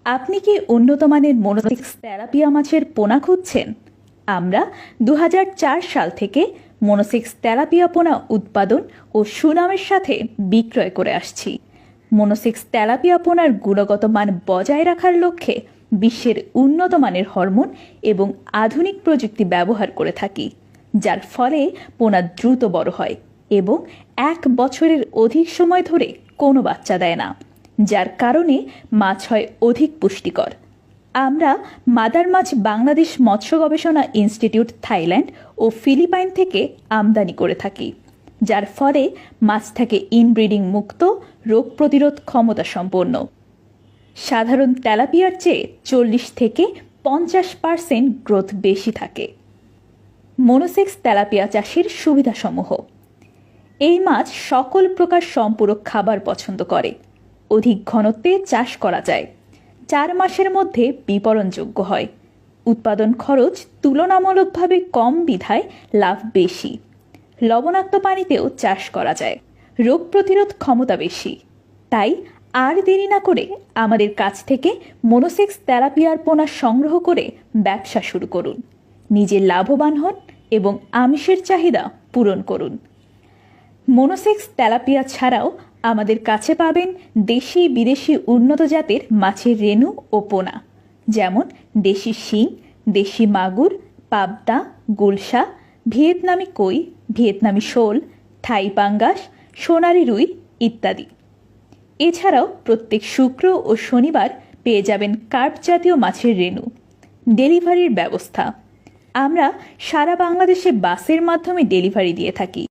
আপনি কি উন্নত মানের মনোসেক্স তেলাপিয়া মাছের পোনা খুঁজছেন? আমরা 2004 সাল থেকে মনোসেক্স তেলাপিয়া পোনা উৎপাদন ও সুনামের সাথে বিক্রয় করে আসছি। মনোসেক্স তেলাপিয়া পোনার গুণগত মান বজায় রাখার লক্ষ্যে বিশ্বের উন্নত মানের হরমোন এবং আধুনিক প্রযুক্তি ব্যবহার করে থাকি, যার ফলে পোনা দ্রুত বড় হয় এবং 1 বছরের অধিক সময় ধরে কোনো বাচ্চা দেয় না, যার কারণে মাছ হয় অধিক পুষ্টিকর। আমরা মাদার মাছ বাংলাদেশ মৎস্য গবেষণা ইনস্টিটিউট থাইল্যান্ড ও ফিলিপাইন থেকে আমদানি করে থাকি, যার ফলে মাছ থাকে ইনব্রিডিং মুক্ত, রোগ প্রতিরোধ ক্ষমতা সম্পন্ন। সাধারণ তেলাপিয়ার চেয়ে 40 থেকে 50% গ্রোথ বেশি থাকে। মনোসেক্স তেলাপিয়া চাষের সুবিধাসমূহ: এই মাছ সকল প্রকার সম্পূরক খাবার পছন্দ করে। অধিক ঘনত্বে চাষ করা যায়, 4 মাসের মধ্যে বিপণনযোগ্য হয়। উৎপাদন খরচ তুলনামূলকভাবে কম বিধায় লাভ বেশি। লবণাক্ত পানিতেও চাষ করা যায়। রোগ প্রতিরোধ ক্ষমতা বেশি। তাই আর দেরি না করে আমাদের কাছ থেকে মনোসেক্স তেলাপিয়ার পোনা সংগ্রহ করে ব্যবসা শুরু করুন। নিজে লাভবান হন এবং আমিষের চাহিদা পূরণ করুন। মনোসেক্স তেলাপিয়া ছাড়াও আমাদের কাছে পাবেন দেশি বিদেশি উন্নত জাতের মাছের রেণু ও পোনা, যেমন দেশি শিং, দেশি মাগুর, পাবদা, গুলশা, ভিয়েতনামি কই, ভিয়েতনামি শোল, থাই পাঙ্গাস, সোনালী রুই ইত্যাদি। এছাড়াও প্রত্যেক শুক্র ও শনিবার পেয়ে যাবেন কার্প জাতীয় মাছের রেণু। ডেলিভারির ব্যবস্থা: আমরা সারা বাংলাদেশে বাসের মাধ্যমে ডেলিভারি দিয়ে থাকি।